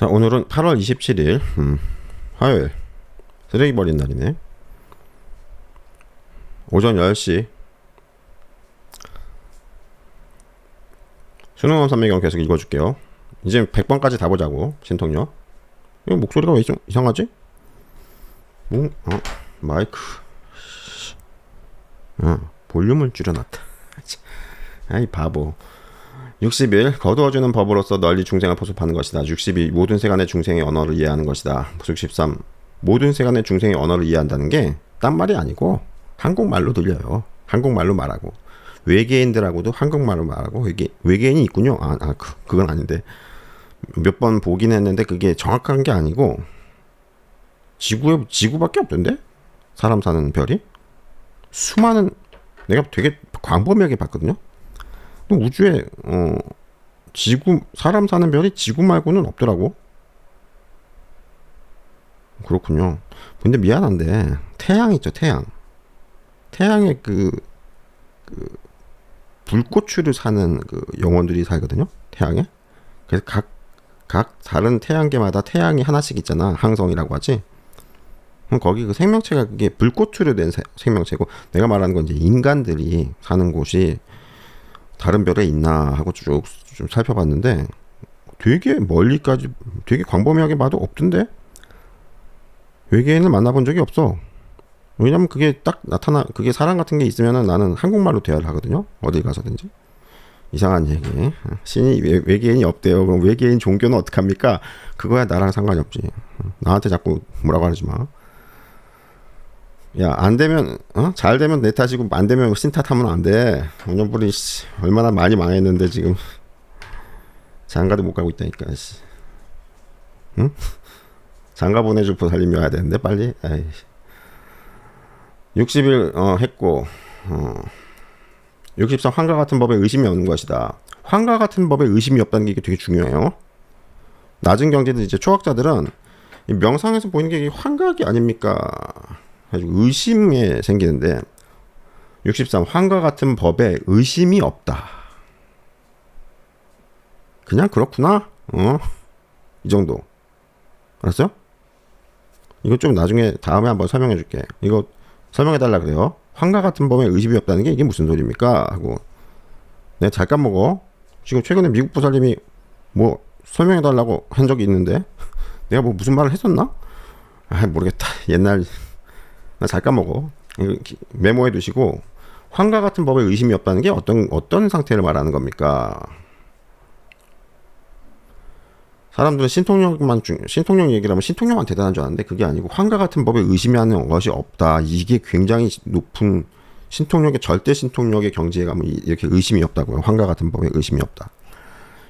자, 오늘은 8월 27일 화요일 쓰레기 버린 날이네. 오전 10시 수능원 산매경 계속 읽어줄게요. 이제 100번까지 다 보자고. 신통력. 이거 목소리가 왜 좀 이상하지? 마이크 볼륨을 줄여놨다. 아이 바보. 60일 거두어주는 법으로서 널리 중생을 포섭하는 것이다. 62 모든 세간의 중생의 언어를 이해하는 것이다. 63 모든 세간의 중생의 언어를 이해한다는 게 딴 말이 아니고 한국말로 들려요. 한국말로 말하고 외계인들하고도 한국말로 말하고 외계인이 있군요. 그건 아닌데 몇 번 보긴 했는데 그게 정확한 게 아니고 지구밖에 없던데? 사람 사는 별이 수많은 내가 되게 광범위하게 봤거든요. 우주에 지구 사람 사는 별이 지구 말고는 없더라고. 그렇군요. 근데 미안한데 태양 있죠, 태양. 태양에 그 불꽃추를 사는 그 영혼들이 살거든요. 태양에. 그래서 각 다른 태양계마다 태양이 하나씩 있잖아. 항성이라고 하지. 그럼 거기 그 생명체가 그게 불꽃추를 낸 생명체고, 내가 말하는 건 이제 인간들이 사는 곳이 다른 별에 있나 하고 쭉 좀 살펴봤는데 되게 멀리까지 되게 광범위하게 봐도 없던데. 외계인을 만나본 적이 없어. 왜냐면 그게 딱 그게 사람 같은 게 있으면은 나는 한국말로 대화를 하거든요. 어딜 가서든지. 이상한 얘기. 신이 외계인이 없대요. 그럼 외계인 종교는 어떡합니까? 그거야 나랑 상관이 없지. 나한테 자꾸 뭐라고 하지 마. 야, 안 되면, 잘 되면 내 탓이고, 안 되면 신 탓하면 안 돼. 원년불이, 얼마나 많이 망했는데, 지금. 장가도 못 가고 있다니까, 응? 장가 보내줄 보살님이 와야 되는데, 빨리. 아이. 60일, 했고, 63 환가 같은 법에 의심이 없는 것이다. 환가 같은 법에 의심이 없다는 게 되게 중요해요. 낮은 경제들, 이제 초학자들은, 이 명상에서 보이는 게 환각이 아닙니까? 의심이 생기는데 63 환과 같은 법에 의심이 없다. 그냥 그렇구나. 이 정도. 알았어요? 이거 좀 나중에 다음에 한번 설명해 줄게. 이거 설명해 달라 그래요. 환과 같은 법에 의심이 없다는 게 이게 무슨 소리입니까? 하고 내가 잘 까먹어. 지금 최근에 미국 보살님이 뭐 설명해 달라고 한 적이 있는데 내가 뭐 무슨 말을 했었나? 모르겠다. 옛날 나 잘 까먹어. 메모해 두시고, 환가 같은 법에 의심이 없다는 게 어떤 상태를 말하는 겁니까? 사람들은 신통력 얘기를 하면 신통력만 대단한 줄 아는데 그게 아니고 환가 같은 법에 의심이 하는 것이 없다. 이게 굉장히 높은 신통력의 절대 신통력의 경지에 가면 이렇게 의심이 없다고요. 환가 같은 법에 의심이 없다.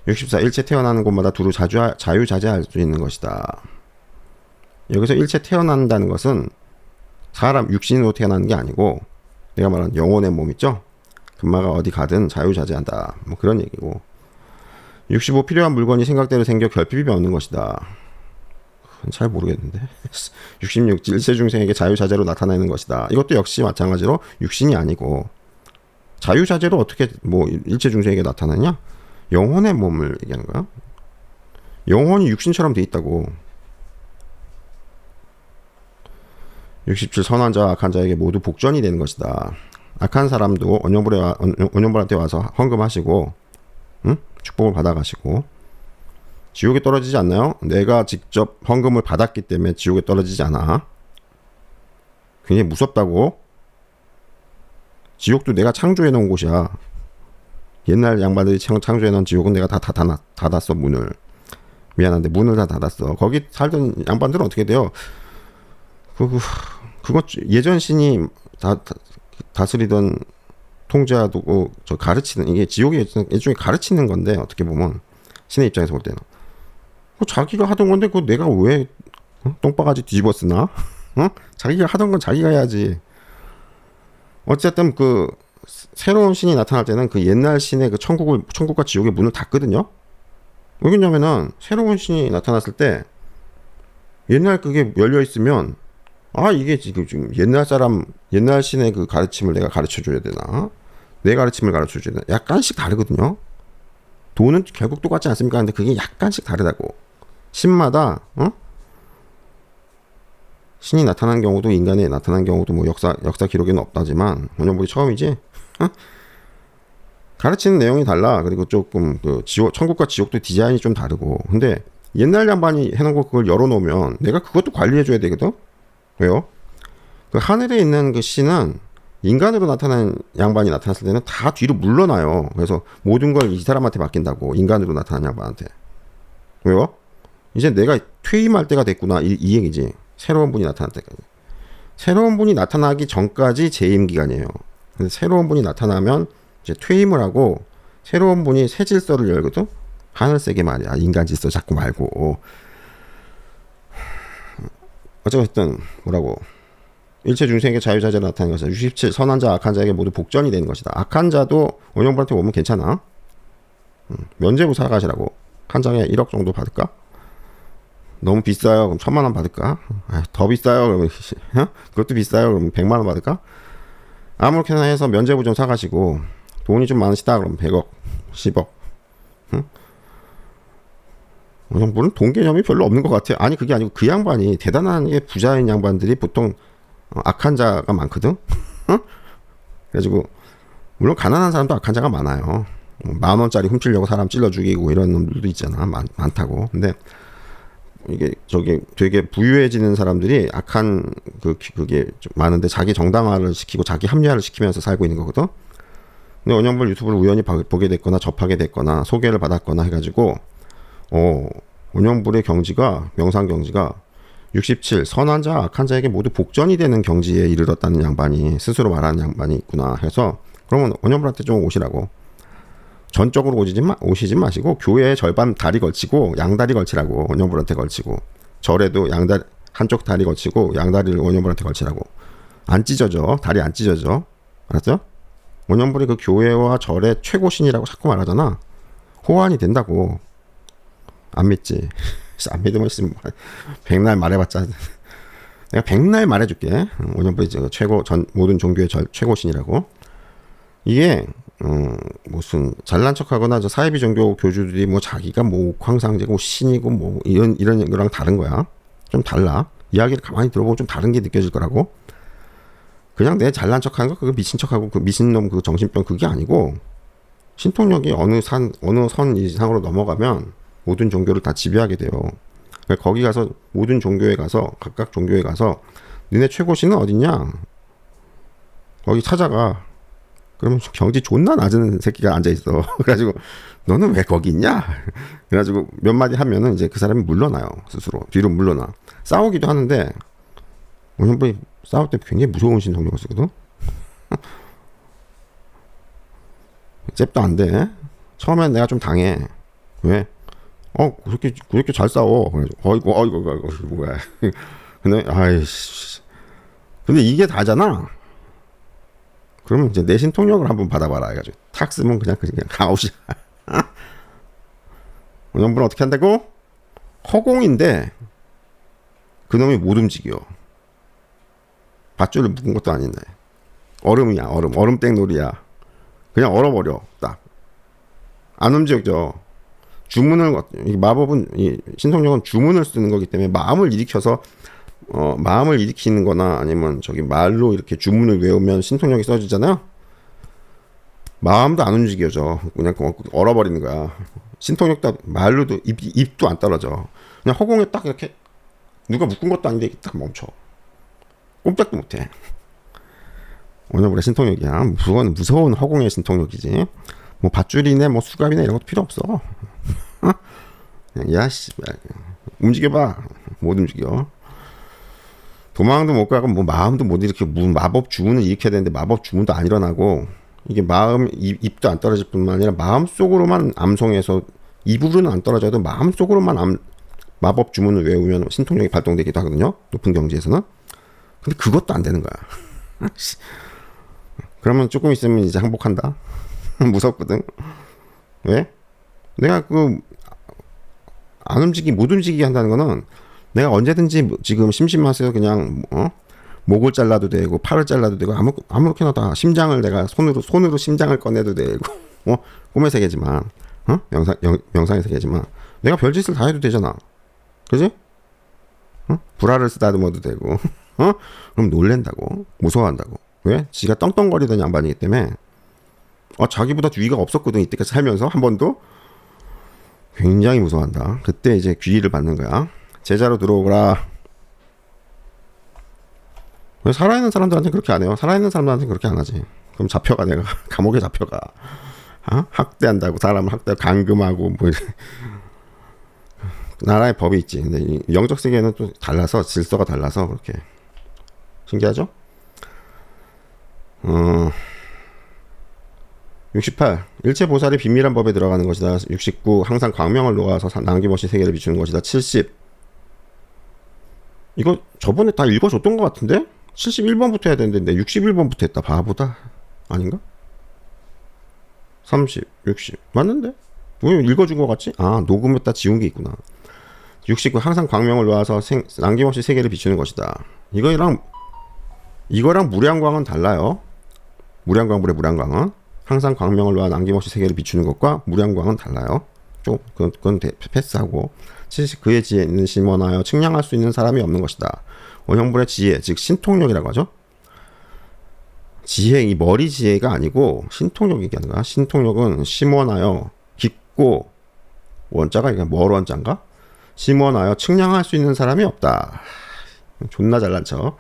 64 일체 태어나는 곳마다 두루 자유자재할 수 있는 것이다. 여기서 일체 태어난다는 것은 사람 육신으로 태어나는 게 아니고 내가 말한 영혼의 몸 있죠? 금마가 어디 가든 자유자재한다. 뭐 그런 얘기고. 65 필요한 물건이 생각대로 생겨 결핍이 없는 것이다. 그건 잘 모르겠는데. 66 일체 중생에게 자유자재로 나타내는 것이다. 이것도 역시 마찬가지로 육신이 아니고 자유자재로 어떻게 뭐 일체 중생에게 나타나냐? 영혼의 몸을 얘기하는 거야. 영혼이 육신처럼 돼 있다고. 67 선한 자와 악한 자에게 모두 복전이 되는 것이다. 악한 사람도 원년불한테 와서 헌금하시고 축복을 받아가시고 지옥에 떨어지지 않나요? 내가 직접 헌금을 받았기 때문에 지옥에 떨어지지 않아. 굉장히 무섭다고. 지옥도 내가 창조해 놓은 곳이야. 옛날 양반들이 창조해 놓은 지옥은 내가 다 닫았어. 문을. 미안한데 문을 다 닫았어. 거기 살던 양반들은 어떻게 돼요? 그거 예전 신이 다스리던 통제하고 저 가르치는, 이게 지옥의 일종의 가르치는 건데 어떻게 보면 신의 입장에서 볼 때는 자기가 하던 건데 그거 내가 왜 똥바가지 뒤집어 쓰나? 자기가 하던 건 자기가 해야지. 어쨌든 그 새로운 신이 나타날 때는 그 옛날 신의 그 천국과 지옥의 문을 닫거든요. 왜냐면은 새로운 신이 나타났을 때 옛날 그게 열려 있으면 이게 지금 옛날 신의 그 가르침을 내가 가르쳐 줘야 되나? 내 가르침을 가르쳐 줘야 되나? 약간씩 다르거든요. 돈은 결국 똑같지 않습니까? 근데 그게 약간씩 다르다고. 신마다 신이 나타난 경우도 인간에 나타난 경우도 뭐 역사 기록에는 없다지만 원형불이 처음이지. 가르치는 내용이 달라. 그리고 조금 그 천국과 지옥도 디자인이 좀 다르고. 근데 옛날 양반이 해놓은 거 그걸 열어놓으면 내가 그것도 관리해줘야 되거든. 왜요? 그 하늘에 있는 그 신은 인간으로 나타난 양반이 나타났을 때는 다 뒤로 물러나요. 그래서 모든 걸 이 사람한테 맡긴다고. 인간으로 나타난 양반한테. 왜요? 이제 내가 퇴임할 때가 됐구나. 이 얘기지. 새로운 분이 나타날 때까지. 새로운 분이 나타나기 전까지 재임 기간이에요. 새로운 분이 나타나면 이제 퇴임을 하고 새로운 분이 새 질서를 열거든. 하늘세계 말이야. 인간 질서 자꾸 말고. 어쨌든 뭐라고. 일체 중생에게 자유자재로 나타나는 것이다. 67 선한 자 악한 자에게 모두 복전이 되는 것이다. 악한 자도 원형불한테 오면 괜찮아. 면제부 사가시라고. 한 장에 1억 정도 받을까? 너무 비싸요. 그럼 1,000만 원 받을까? 더 비싸요. 그러면 그것도 비싸요. 그럼 100만 원 받을까? 아무렇게나 해서 면제부 좀 사가시고 돈이 좀 많으시다. 그럼 100억, 10억. 원형불은 돈 개념이 별로 없는 것 같아요. 아니 그게 아니고 그 양반이 대단한 게 부자인 양반들이 보통 악한 자가 많거든. 그래가지고 물론 가난한 사람도 악한 자가 많아요. 10,000원짜리 훔치려고 사람 찔러 죽이고 이런 놈들도 있잖아. 많다고. 근데 이게 저기 되게 부유해지는 사람들이 악한 그게 좀 많은데 자기 정당화를 시키고 자기 합리화를 시키면서 살고 있는 거거든. 근데 원형불 유튜브를 우연히 보게 됐거나 접하게 됐거나 소개를 받았거나 해가지고 원형불의 경지가 명상 경지가 67 선한 자 악한 자에게 모두 복전이 되는 경지에 이르렀다는 양반이 스스로 말하는 양반이 있구나 해서 그러면 원형불한테 좀 오시라고. 전적으로 오시지 마시고 교회에 절반 다리 걸치고 양다리 걸치라고. 원형불한테 걸치고 절에도 양다리 한쪽 다리 걸치고 양다리를 원형불한테 걸치라고. 안 찢어져. 다리 안 찢어져. 알았죠? 원형불이 그 교회와 절의 최고신이라고 자꾸 말하잖아. 호환이 된다고. 안 믿지? 안 믿으면 백날 말해봤자 내가 백날 말해줄게. 원형불이 최고 모든 종교의 최고신이라고. 이게 무슨 잘난 척하거나 저 사이비 종교 교주들이 뭐 자기가 뭐 옥황상제고 신이고 뭐 이런 거랑 다른 거야. 좀 달라. 이야기를 가만히 들어보면 좀 다른 게 느껴질 거라고. 그냥 내 잘난 척하는 거 그거 미친 척하고 그 미친놈 그 정신병 그게 아니고 신통력이 어느 선 이상으로 넘어가면 모든 종교를 다 지배하게 돼요. 그러니까 거기 가서 모든 종교에 가서 각각 종교에 가서 너네 최고신은 어딨냐? 거기 찾아가. 그러면 경지 존나 낮은 새끼가 앉아있어. 그래가지고 너는 왜 거기 있냐? 그래가지고 몇 마디 하면은 이제 그 사람이 물러나요. 스스로 뒤로 물러나. 싸우기도 하는데 원형불이 싸울 때 굉장히 무서운 신통력을 쓰거든. 잽도 안 돼. 처음엔 내가 좀 당해. 왜? 그렇게 잘 싸워. 그래가지고 어이구 뭐야. 근데 근데 이게 다잖아. 그러면 이제 내 신통력을 한번 받아봐라 해가지고 탁 쓰면 그냥 아웃이야. 원형불은 어떻게 한다고? 허공인데 그놈이 못 움직여. 밧줄을 묶은 것도 아닌데 얼음이야. 얼음땡놀이야. 그냥 얼어버려. 딱 안 움직여. 마법은 신통력은 주문을 쓰는 거기 때문에 마음을 일으켜서 마음을 일으키는 거나 아니면 저기 말로 이렇게 주문을 외우면 신통력이 써지잖아요. 마음도 안 움직여져. 그냥 얼어버리는 거야. 신통력도 말로도 입도 안 떨어져. 그냥 허공에 딱 이렇게 누가 묶은 것도 아닌데 딱 멈춰. 꼼짝도 못해. 원형불의 신통력이야. 무서운 허공의 신통력이지. 뭐 밧줄이네 뭐 수갑이네 이런 것도 필요 없어. 야씨 움직여봐. 못 움직여. 도망도 못 가고 뭐 마음도 못 일으켜. 마법 주문을 일으켜야 되는데 마법 주문도 안 일어나고 이게 입도 안 떨어질 뿐만 아니라 마음속으로만 암송해서 입으로는 안 떨어져도 마음속으로만 마법 주문을 외우면 신통력이 발동되기도 하거든요. 높은 경지에서는. 근데 그것도 안 되는 거야. 그러면 조금 있으면 이제 항복한다. 무섭거든. 왜? 내가 못 움직이게 한다는 거는 내가 언제든지 지금 심심해서 그냥 목을 잘라도 되고 팔을 잘라도 되고 아무렇게나 다 심장을 내가 손으로 심장을 꺼내도 되고 꿈의 세계지만 명상의 세계지만 내가 별짓을 다 해도 되잖아. 그지? 어? 불화를 쓰다듬어도 되고 어? 그럼 놀랜다고 무서워한다고. 왜? 지가 떵떵거리던 양반이기 때문에 자기보다 위가 없었거든 이때까지 살면서 한 번도. 굉장히 무서워한다. 그때 이제 귀의를 받는 거야. 제자로 들어오거라. 왜 살아있는 사람들한테 그렇게 안 해요? 살아있는 사람들한테 그렇게 안 하지. 그럼 잡혀가. 내가 감옥에 잡혀가. 학대한다고 사람을 학대하고 감금하고 뭐 나라의 법이 있지. 근데 이 영적 세계는 또 달라서 질서가 달라서 그렇게 신기하죠? 68. 일체 보살이 비밀한 법에 들어가는 것이다. 69. 항상 광명을 놓아서 남김없이 세계를 비추는 것이다. 70. 이거 저번에 다 읽어줬던 것 같은데? 71번부터 해야 되는데 61번부터 했다. 바보다. 아닌가? 30, 60. 맞는데? 왜 읽어준 것 같지? 녹음했다 지운 게 있구나. 69. 항상 광명을 놓아서 남김없이 세계를 비추는 것이다. 이거랑 무량광은 달라요. 무량광불의 무량광은 항상 광명을 놓아 남김없이 세계를 비추는 것과 무량광은 달라요. 좀 그건 패스하고. 70. 그의 지혜 있는 심원하여 측량할 수 있는 사람이 없는 것이다. 원형불의 지혜, 즉 신통력이라고 하죠. 지혜, 이 머리 지혜가 아니고 신통력 얘기하는 거야. 신통력은 심원하여 깊고, 원자가 이게 뭘 원자인가? 심원하여 측량할 수 있는 사람이 없다. 존나 잘난 척.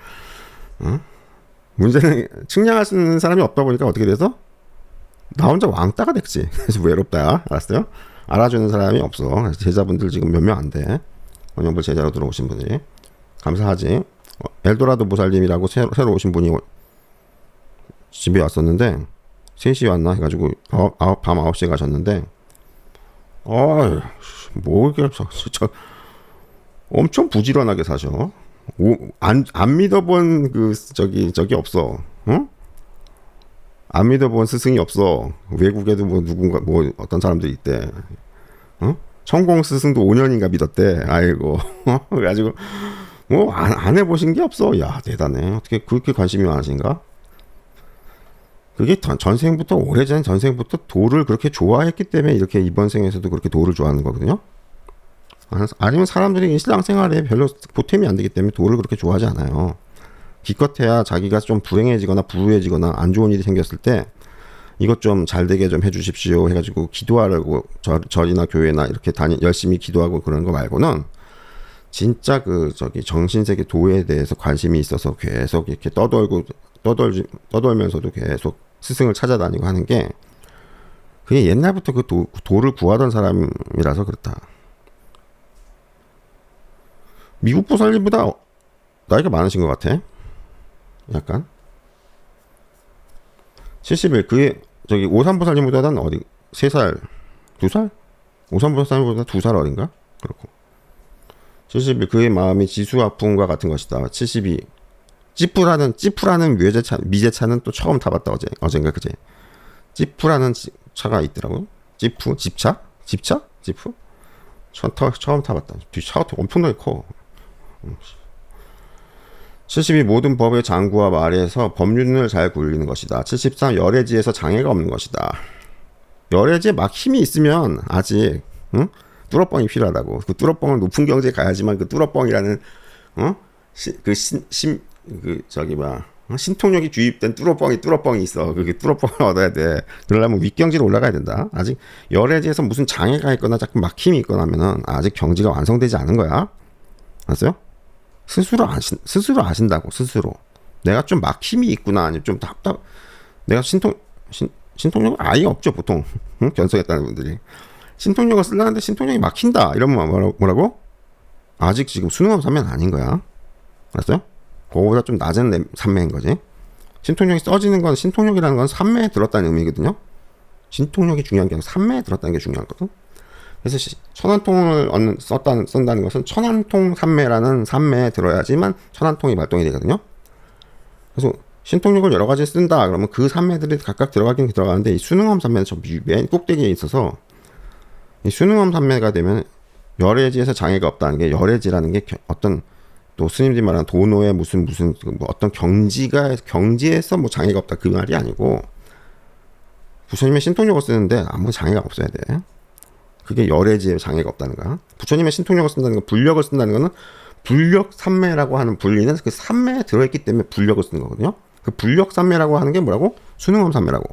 문제는 측량할 수 있는 사람이 없다 보니까 어떻게 돼서 나 혼자 왕따가 됐지. 그래서 외롭다. 알았어요? 알아주는 사람이 없어. 제자분들 지금 몇 명 안 돼. 원형불 제자로 들어오신 분들이. 감사하지. 엘도라도 보살님이라고 새로 오신 분이 집에 왔었는데 3시에 왔나 해가지고 밤 9시에 가셨는데 뭐 이렇게 엄청 부지런하게 사셔. 안 믿어본 저기 없어. 응? 안 믿어본 스승이 없어. 외국에도 뭐 누군가 뭐 어떤 사람들이 있대. 천공 스승도 5년인가 믿었대. 아이고. 그래가지고 뭐 안 해보신 게 없어. 야 대단해. 어떻게 그렇게 관심이 많으신가? 그게 전생부터 오래전 전생부터 도를 그렇게 좋아했기 때문에 이렇게 이번 생에서도 그렇게 도를 좋아하는 거거든요. 아니면 사람들이 신앙생활에 별로 보탬이 안 되기 때문에 도를 그렇게 좋아하지 않아요. 기껏해야 자기가 좀 불행해지거나 부유해지거나 안 좋은 일이 생겼을 때 이것 좀 잘 되게 좀 해주십시오 해가지고 기도하려고 절이나 교회나 이렇게 열심히 기도하고 그런 거 말고는 진짜 정신세계 도에 대해서 관심이 있어서 계속 이렇게 떠돌면서도 계속 스승을 찾아다니고 하는 게 그게 옛날부터 그 도를 구하던 사람이라서 그렇다. 미국 보살님보다 나이가 많으신 것 같아. 약간 71. 그게 오산보살님보다는 어디 3살 2살? 오산보살님보다 2살 어린가? 그렇고 71. 그의 마음이 지수 아픔과 같은 것이다. 72. 찌푸라는 미제차는 또 처음 타봤다. 어젠가 그제 찌푸라는 차가 있더라고. 집차? 처음 타봤다. 차가 엄청나게 커. 72. 모든 법의 장구와 말에서 법륜을 잘 굴리는 것이다. 73. 열애지에서 장애가 없는 것이다. 열애지에 막 힘이 있으면 아직 뚫어뻥이 필요하다고. 그 뚫어뻥은 높은 경지에 가야지만 그 뚫어뻥이라는 신통력이 주입된 뚫어뻥이 있어. 그게 뚫어뻥을 얻어야 돼. 그러려면 윗경지로 올라가야 된다. 아직 열애지에서 무슨 장애가 있거나 자꾸 막힘이 있거나 하면은 아직 경지가 완성되지 않은 거야. 알았어요? 스스로 아신다고. 스스로 내가 좀 막힘이 있구나, 아니면 좀 내가 신통력은 아예 없죠 보통. 견성했다는 분들이 신통력을 쓰려는데 신통력이 막힌다 이러면 뭐라고? 아직 지금 수능업 산매는 아닌 거야. 알았어요? 그거보다 좀 낮은 산매인 거지. 신통력이 써지는 건, 신통력이라는 건 산매에 들었다는 의미거든요. 신통력이 중요한 게 아니라 산매에 들었다는 게 중요한 거거든. 그래서 천안통을 쓴다는 것은 천안통 산매라는 산매에 들어야지만 천안통이 발동이 되거든요. 그래서 신통력을 여러 가지 쓴다 그러면 그 산매들이 각각 들어가긴 들어가는데 이 수능엄 산매는 저 맨 꼭대기에 있어서 이 수능엄 산매가 되면 열애지에서 장애가 없다는 게, 열애지라는 게 어떤 또 스님들이 말하는 도노의 무슨 뭐 어떤 경지에서 뭐 장애가 없다 그 말이 아니고 부처님의 신통력을 쓰는데 아무 장애가 없어야 돼. 그게 열애지에 장애가 없다는 거야. 부처님의 신통력을 쓴다는 건, 불력을 쓴다는 거는 불력 삼매라고 하는 분리는 그 삼매에 들어있기 때문에 불력을 쓰는 거거든요. 그 불력 삼매라고 하는 게 뭐라고? 수능엄 삼매라고.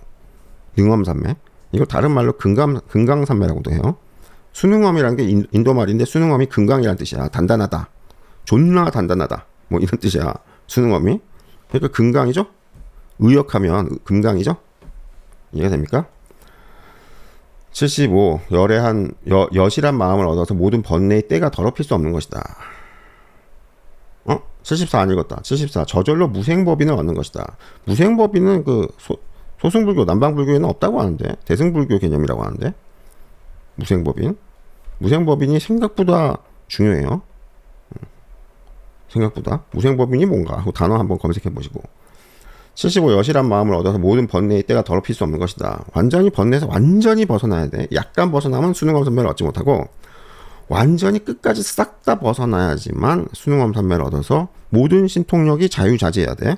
능엄 삼매. 이거 다른 말로 금강 삼매라고도 해요. 수능엄이라는 게 인도 말인데 수능엄이 금강이라는 뜻이야. 단단하다. 존나 단단하다. 뭐 이런 뜻이야. 수능엄이. 그러니까 금강이죠. 의역하면 금강이죠. 이해가 됩니까? 75. 여실한 마음을 얻어서 모든 번뇌의 때가 더럽힐 수 없는 것이다. 74 안 읽었다. 74. 저절로 무생법인을 얻는 것이다. 무생법인은 그 소승불교, 남방불교에는 없다고 하는데, 대승불교 개념이라고 하는데, 무생법인이 생각보다 중요해요. 생각보다. 무생법인이 뭔가 하고 단어 한번 검색해 보시고. 75. 여실한 마음을 얻어서 모든 번뇌의 때가 더럽힐 수 없는 것이다. 완전히 번뇌에서 완전히 벗어나야 돼. 약간 벗어나면 수능엄 선배를 얻지 못하고, 완전히 끝까지 싹 다 벗어나야지만 수능엄 선배를 얻어서 모든 신통력이 자유자재해야 돼.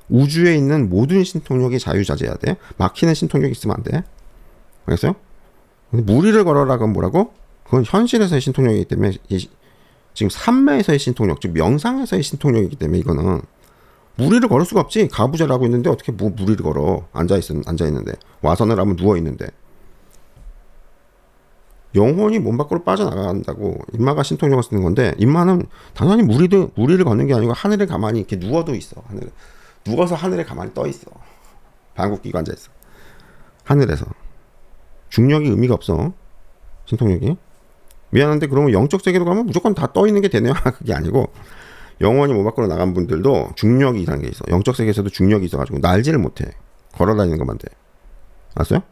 우주에 있는 모든 신통력이 자유자재해야 돼. 막히는 신통력이 있으면 안 돼. 알겠어요? 무리를 걸어라 그건 뭐라고? 그건 현실에서의 신통력이기 때문에, 지금 삼매에서의 신통력, 즉 명상에서의 신통력이기 때문에 이거는 무리를 걸을 수가 없지. 가부좌라고 있는데 어떻게 무리를 걸어? 앉아 있는데, 와선을 하면 누워 있는데. 영혼이 몸 밖으로 빠져나간다고 인마가 신통력을 쓰는 건데, 인마는 당연히 무리를 걷는 게 아니고 하늘에 가만히 이렇게 누워도 있어. 누워서 하늘에 가만히 떠 있어. 방귀 끼고 앉아 있어. 하늘에서. 중력이 의미가 없어. 신통력이. 미안한데 그러면 영적 세계로 가면 무조건 다 떠 있는 게 되네요. 그게 아니고, 영혼이 몸 밖으로 나간 분들도 중력이 이상한 게 있어. 영적 세계에서도 중력이 있어가지고 날지를 못해. 걸어다니는 것만 돼. 알았어요?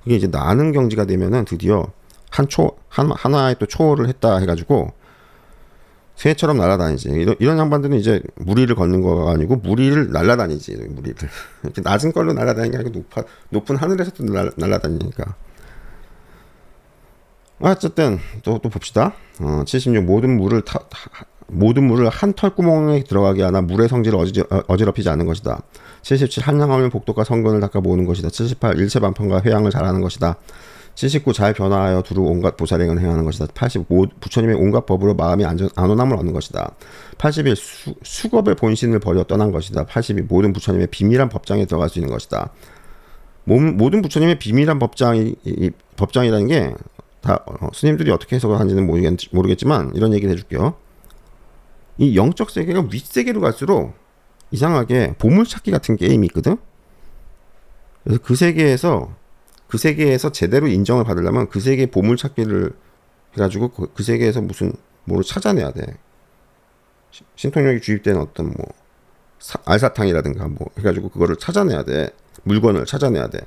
그게 이제 나는 경지가 되면은 드디어 하나의 또 초월을 했다 해가지고 새처럼 날아다니지. 이런 양반들은 이제 무리를 걷는 거가 아니고 무리를 날아다니지. 무리를 이렇게 낮은 걸로 날아다니는 게 아니고 높은 하늘에서도 날아다니니까. 어쨌든 또 봅시다. 76. 모든 물을 한 털구멍에 들어가게 하나 물의 성질을 어지럽히지 않는 것이다. 77. 한량하면 복덕과 성근을 닦아 모으는 것이다. 78. 일체 반편과 회양을 잘하는 것이다. 79. 잘 변화하여 두루 온갖 보살행을 행하는 것이다. 85. 부처님의 온갖 법으로 마음이 안온함을 얻는 것이다. 81. 수겁의 본신을 버려 떠난 것이다. 82. 모든 부처님의 비밀한 법장에 들어갈 수 있는 것이다. 모든 부처님의 비밀한 법장이라는 게 다 스님들이 어떻게 해석을 하는지는 모르겠지만 이런 얘기를 해줄게요. 이 영적 세계가 윗세계로 갈수록 이상하게 보물찾기 같은 게임이 있거든. 그래서 그 세계에서 제대로 인정을 받으려면 그 세계의 보물찾기를 해가지고 그 세계에서 뭐를 찾아내야 돼. 신통력이 주입된 어떤 알사탕이라든가 해가지고 그거를 찾아내야 돼. 물건을 찾아내야 돼.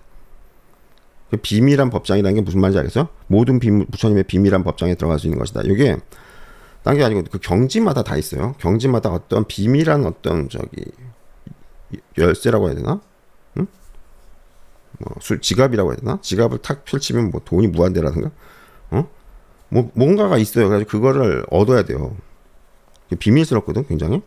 그 비밀한 법장이라는 게 무슨 말인지 알겠어? 모든 부처님의 비밀한 법장에 들어갈 수 있는 것이다. 이게 딴 게 아니고 그 경지마다 다 있어요. 경지마다 어떤 비밀한 어떤 열쇠라고 해야 되나? 응? 지갑이라고 해야 되나? 지갑을 탁 펼치면 돈이 무한대라든가? 뭔가가 있어요. 그래서 그거를 얻어야 돼요. 비밀스럽거든, 굉장히.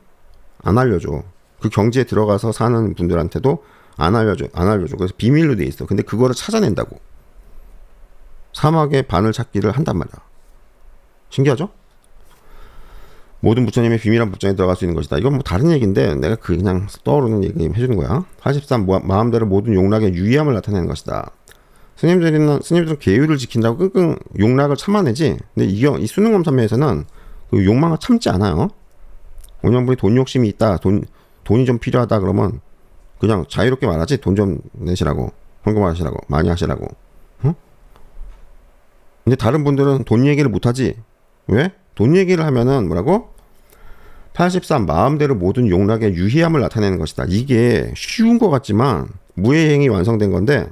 안 알려줘. 그 경지에 들어가서 사는 분들한테도 안 알려줘. 그래서 비밀로 돼 있어. 근데 그거를 찾아낸다고. 사막의 바늘 찾기를 한단 말이야. 신기하죠? 모든 부처님의 비밀한 법장에 들어갈 수 있는 것이다. 이건 다른 얘기인데 내가 그냥 떠오르는 얘기 해주는 거야. 83. 마음대로 모든 용락의 유의함을 나타내는 것이다. 스님들은 계율을 지킨다고 끙끙 용락을 참아내지. 근데 이 수능엄 참매에서는 그 욕망을 참지 않아요. 원영분이 돈 욕심이 있다. 돈이 좀 필요하다 그러면 그냥 자유롭게 말하지. 돈 좀 내시라고. 헌금하시라고. 많이 하시라고. 응? 근데 다른 분들은 돈 얘기를 못하지. 왜? 돈 얘기를 하면은 뭐라고? 83. 마음대로 모든 용락의 유희함을 나타내는 것이다. 이게 쉬운 것 같지만 무해행이 완성된 건데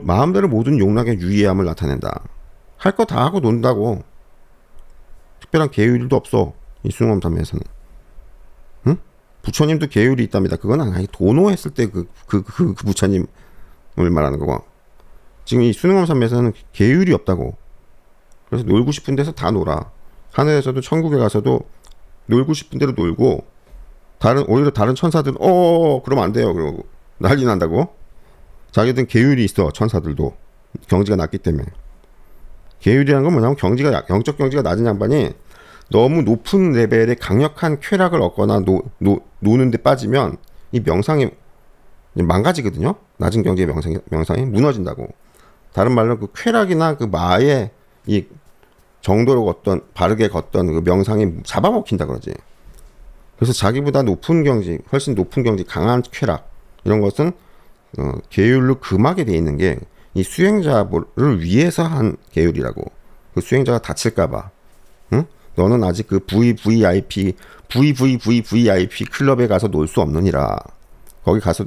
마음대로 모든 용락의 유희함을 나타낸다. 할 거 다 하고 논다고. 특별한 계율도 없어. 이 수능엄 참매에서는. 응? 부처님도 계율이 있답니다. 그건 아니 도노했을 때 그 부처님을 말하는 거고. 지금 이 수능엄 참매에서는 계율이 없다고. 그래서 놀고 싶은 데서 다 놀아. 하늘에서도 천국에 가서도 놀고 싶은 대로 놀고, 오히려 다른 천사들은 그러면 안 돼요. 그러고 난리 난다고. 자기들은 계율이 있어. 천사들도 경지가 낮기 때문에. 계율이라는 건 뭐냐면 영적 경지가 낮은 양반이 너무 높은 레벨의 강력한 쾌락을 얻거나 노는데 빠지면 이 명상이 망가지거든요. 낮은 경지의 명상이 무너진다고. 다른 말로 그 쾌락이나 그 마의 이 정도로 걷던 바르게 걷던 그 명상이 잡아먹힌다 그러지. 그래서 자기보다 높은 경지, 훨씬 높은 경지, 강한 쾌락 이런 것은 계율로 금하게 돼 있는 게 이 수행자를 위해서 한 계율이라고. 그 수행자가 다칠까봐. 응? 너는 아직 그 VVIP 클럽에 가서 놀 수 없느니라. 거기 가서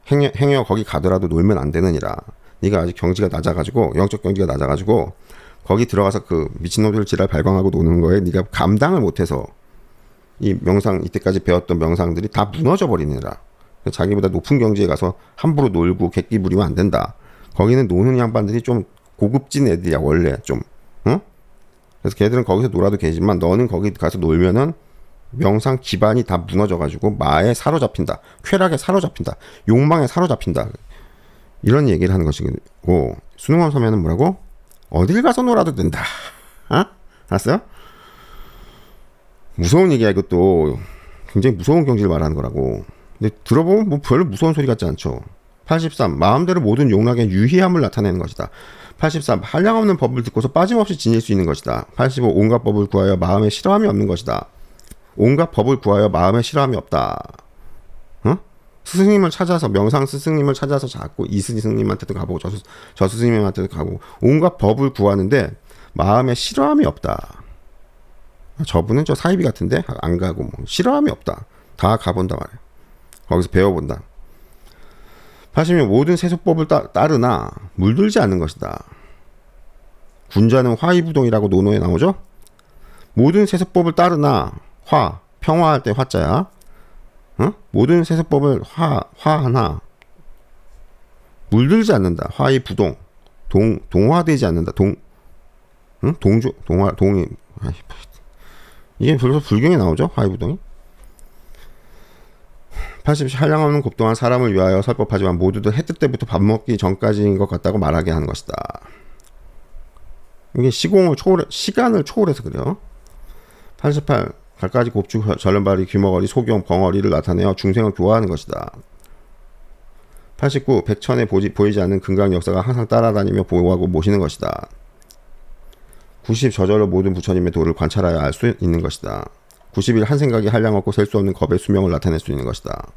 행여 거기 가더라도 놀면 안 되느니라. 네가 아직 경지가 낮아가지고 영적 경지가 낮아가지고 거기 들어가서 그 미친놈들 지랄 발광하고 노는 거에 네가 감당을 못해서 이 명상 이때까지 배웠던 명상들이 다 무너져 버리느라. 자기보다 높은 경지에 가서 함부로 놀고 객기 부리면 안 된다. 거기는 노는 양반들이 좀 고급진 애들이야 원래 좀. 응? 그래서 걔들은 거기서 놀아도 되지만 너는 거기 가서 놀면은 명상 기반이 다 무너져가지고 마에 사로잡힌다. 쾌락에 사로잡힌다. 욕망에 사로잡힌다. 이런 얘기를 하는 것이고 수능원 서면은 뭐라고? 어딜 가서 놀아도 된다. 어? 알았어요? 무서운 얘기야 이것도. 굉장히 무서운 경지를 말하는 거라고. 근데 들어보면 뭐 별로 무서운 소리 같지 않죠. 83. 마음대로 모든 용락의 유희함을 나타내는 것이다. 83. 한량없는 법을 듣고서 빠짐없이 지닐 수 있는 것이다. 85. 온갖 법을 구하여 마음에 싫어함이 없는 것이다. 온갖 법을 구하여 마음에 싫어함이 없다. 어? 스승님을 찾아서 명상 스승님을 찾아서 자꾸 이 스승님한테도 가보고 저 스승님한테도 가고 온갖 법을 구하는데 마음에 싫어함이 없다. 저분은 저 사이비 같은데 안 가고 뭐 싫어함이 없다. 다 가본다 말이야. 거기서 배워본다. 80년 모든 세속법을 따르나 물들지 않는 것이다. 군자는 화이부동이라고 논어에 나오죠. 모든 세속법을 따르나 평화할 때 화자야. 어? 모든 세속법을 화하나 물들지 않는다. 화이부동 동화되지 않는다. 동이 이게 벌써 불경에 나오죠. 화이부동이. 80. 한량없는 곱동한 사람을 위하여 설법하지만 모두들 해뜰 때부터 밥 먹기 전까지인 것 같다고 말하게 하는 것이다. 이게 시간을 초월해서 그래요. 88. 갈까지 곱주 전련발이 귀머거리 소경 벙어리를 나타내어 중생을 교화하는 것이다. 89. 백천에 보이지 않는 금강 역사가 항상 따라다니며 보호하고 모시는 것이다. 90. 저절로 모든 부처님의 도를 관찰하여 알 수 있는 것이다. 91. 한 생각이 한량 없고 셀 수 없는 겁의 수명을 나타낼 수 있는 것이다.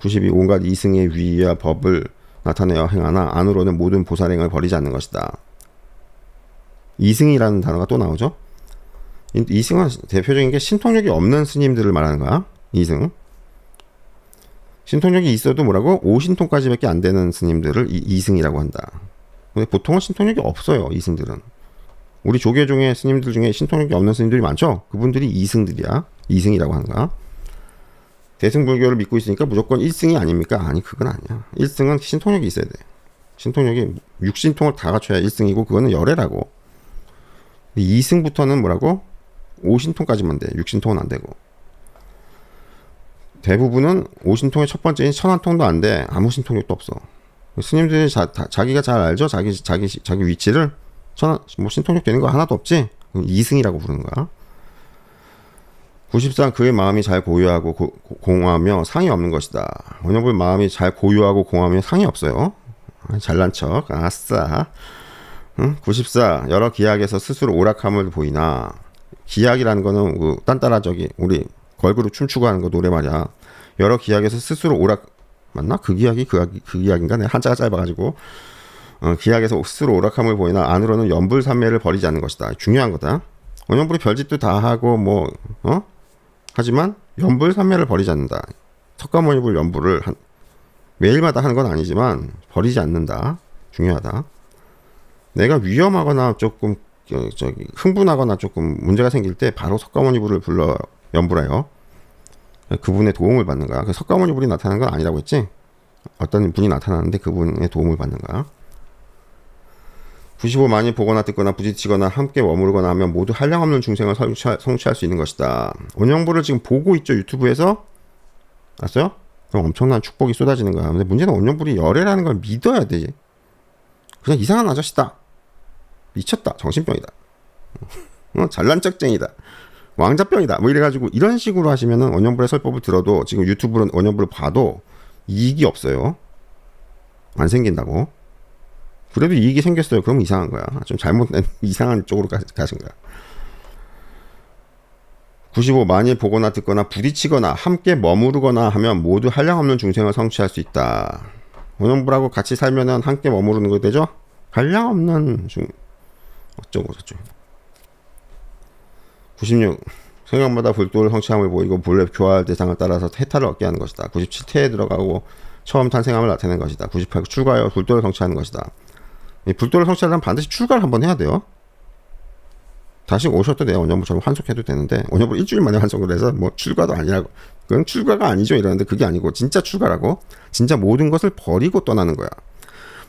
92. 온갖 이승의 위와 법을 나타내어 행하나 안으로는 모든 보살행을 버리지 않는 것이다. 이승이라는 단어가 또 나오죠. 이승은 대표적인 게 신통력이 없는 스님들을 말하는 거야. 이승. 신통력이 있어도 뭐라고? 5신통까지밖에 안 되는 스님들을 이승이라고 한다. 근데 보통은 신통력이 없어요. 이승들은. 우리 조계 중에 스님들 중에 신통력이 없는 스님들이 많죠. 그분들이 이승들이야. 이승이라고 하는 거야. 대승불교를 믿고 있으니까 무조건 1승이 아닙니까? 아니 그건 아니야. 1승은 신통력이 있어야 돼. 신통력이 6신통을 다 갖춰야 1승이고 그거는 열애라고. 2승부터는 뭐라고? 5신통까지만 돼. 6신통은 안 되고. 대부분은 5신통의 첫 번째인 천안통도 안 돼. 아무 신통력도 없어. 스님들이 자기가 잘 알죠? 자기 위치를 뭐 신통력 되는 거 하나도 없지? 2승이라고 부르는 거야. 94. 그의 마음이 잘 고유하고 공하며 상이 없는 것이다. 원영불 마음이 잘 고유하고 공하며 상이 없어요. 잘난 척. 아싸. 94. 여러 기약에서 스스로 오락함을 보이나. 기약이라는 거는 그 딴따라 우리 걸그룹 춤추고 하는 거 노래 말이야. 여러 기약에서 스스로 오락 맞나? 그 기약인가? 내가 한자가 짧아가지고 기약에서 스스로 오락함을 보이나 안으로는 연불삼매를 버리지 않는 것이다. 중요한 거다. 원영불이 별짓도 다 하고 하지만 연불삼매를 버리지 않는다. 석가모니불 연불을 매일마다 하는 건 아니지만 버리지 않는다. 중요하다. 내가 위험하거나 조금 흥분하거나 조금 문제가 생길 때 바로 석가모니불을 불러 연불해요. 그분의 도움을 받는 거야. 그 석가모니불이 나타나는 건 아니라고 했지. 어떤 분이 나타나는데 그분의 도움을 받는 거야. 95. 많이 보거나 듣거나 부딪히거나 함께 머무르거나 하면 모두 한량없는 중생을 성취할 수 있는 것이다. 원영불을 지금 보고 있죠. 유튜브에서. 알았어요? 그럼 엄청난 축복이 쏟아지는 거야. 근데 문제는 원영불이 열애라는 걸 믿어야 되지. 그냥 이상한 아저씨다. 미쳤다. 정신병이다. 잘난 척쟁이다. 왕자병이다. 뭐 이래가지고 이런 식으로 하시면은 원년불의 설법을 들어도 지금 유튜브로 원년불을 봐도 이익이 없어요. 안 생긴다고. 그래도 이익이 생겼어요. 그러면 이상한 거야. 좀 잘못된 이상한 쪽으로 가신 거야. 95. 만일 보거나 듣거나 부딪히거나 함께 머무르거나 하면 모두 한량없는 중생을 성취할 수 있다. 원년불하고 같이 살면은 함께 머무르는 거 되죠? 한량없는 어쩌고 저쩌고. 96. 생각마다 불도를 성취함을 보이고 불에 교화할 대상을 따라서 해탈을 얻게 하는 것이다. 97. 태에 들어가고 처음 탄생함을 나타내는 것이다. 98. 출가하여 불도를 성취하는 것이다. 이 불도를 성취하려면 반드시 출가를 한번 해야 돼요. 다시 오셔도 돼요. 원년불처럼 환속해도 되는데 원년불 일주일 만에 환속을 해서 뭐 출가도 아니라고, 그건 출가가 아니죠 이러는데 그게 아니고 진짜 출가라고, 진짜 모든 것을 버리고 떠나는 거야.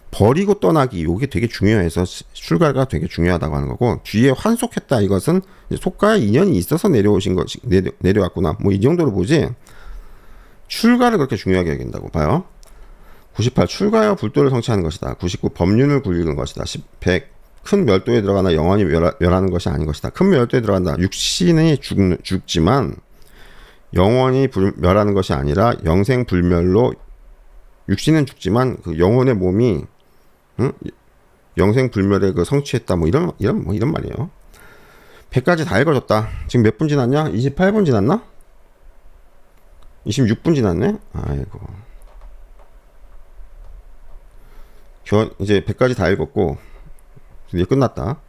버리고 떠나기, 요게 되게 중요해서 출가가 되게 중요하다고 하는 거고, 뒤에 환속했다 이것은 속가에 인연이 있어서 내려오신 것이 내려왔구나 뭐 이 정도로 보지 출가를 그렇게 중요하게 여긴다고 봐요. 98. 출가하여 불도를 성취하는 것이다. 99. 법륜을 굴리는 것이다. 100. 큰 멸도에 들어가나 영원히 멸하는 것이 아닌 것이다. 큰 멸도에 들어간다. 육신이 죽지만 영원히 멸하는 것이 아니라 영생불멸로, 육신은 죽지만 그 영혼의 몸이 영생불멸에 그 성취했다. 뭐 이런 말이에요. 100까지 다 읽어줬다. 지금 몇 분 지났냐? 28분 지났나? 26분 지났네? 아이고. 이제 100까지 다 읽었고, 이제 끝났다.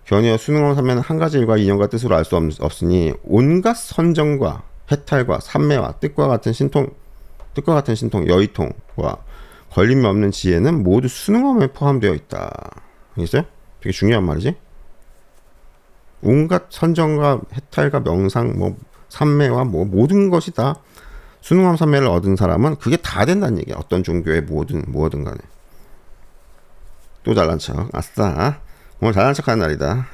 견이여 수능원 삼매는 한 가지 일과 인연과 뜻으로 알 수 없으니 온갖 선정과 해탈과 삼매와 뜻과 같은 신통, 여의통과 걸림이 없는 지혜는 모두 수능원에 포함되어 있다. 알겠어요? 되게 중요한 말이지. 온갖 선정과 해탈과 명상, 뭐 삼매와 뭐 모든 것이 다 수능원 삼매를 얻은 사람은 그게 다 된다는 얘기야. 어떤 종교의 뭐든 간에. 또 잘난 척. 아싸. 오늘 잘난 척 하는 날이다.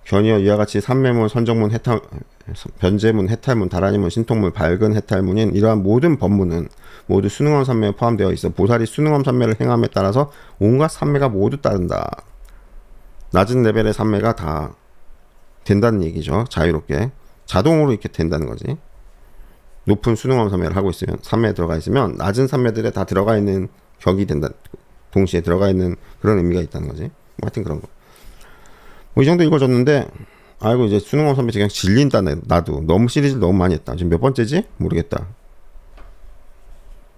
견이여 이와 같이 삼매문, 선정문, 변제문, 해탈문, 다라니문, 신통문, 밝은 해탈문인 이러한 모든 법문은 모두 수능엄 삼매에 포함되어 있어 보살이 수능엄 삼매를 행함에 따라서 온갖 삼매가 모두 따른다. 낮은 레벨의 삼매가 다 된다는 얘기죠. 자유롭게. 자동으로 이렇게 된다는 거지. 높은 수능엄 삼매를 하고 있으면, 삼매에 들어가 있으면 낮은 삼매들에 다 들어가 있는 격이 된다. 동시에 들어가 있는 그런 의미가 있다는 거지. 뭐 하여튼 그런 거. 뭐 이 정도 읽어줬는데, 아이고 이제 수능엄 삼매 그냥 질린다. 나도 너무 시리즈를 너무 많이 했다. 지금 몇 번째지? 모르겠다.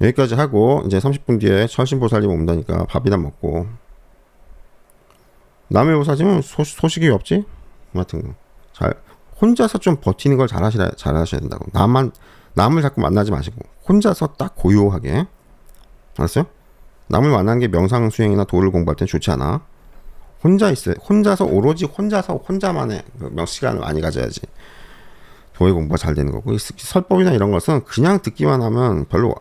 여기까지 하고 이제 30분 뒤에 철신보살님 온다니까 밥이나 먹고. 남의 보살님은 소식이 없지? 하여튼 잘 혼자서 좀 버티는 걸 잘하셔야 된다고. 남을 자꾸 만나지 마시고 혼자서 딱 고요하게. 알았어요? 남을 만나는 게 명상 수행이나 도를 공부할 땐 좋지 않아. 혼자 있어요. 혼자서 오로지 혼자만의 시간을 많이 가져야지 도의 공부가 잘 되는 거고. 설법이나 이런 것은 그냥 듣기만 하면 별로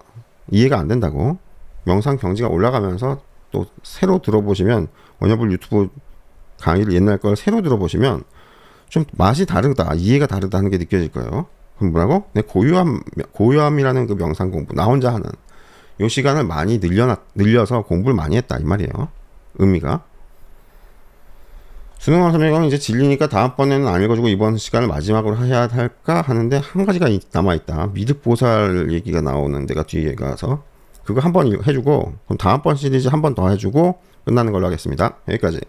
이해가 안 된다고. 명상 경지가 올라가면서 또 새로 들어보시면, 원효불 유튜브 강의를 옛날 걸 새로 들어보시면 좀 맛이 다르다, 이해가 다르다 하는 게 느껴질 거예요. 그럼 뭐라고? 내 고요함이라는 그 명상 공부, 나 혼자 하는 요 시간을 많이 늘려서 공부를 많이 했다 이 말이에요. 의미가. 수능엄 삼매가 이제 질리니까 다음번에는 안 읽어주고 이번 시간을 마지막으로 해야 할까 하는데 한 가지가 남아있다. 미륵보살 얘기가 나오는 데가 뒤에 가서 그거 한번 해주고, 그럼 다음번 시리즈 한 번 더 해주고 끝나는 걸로 하겠습니다. 여기까지.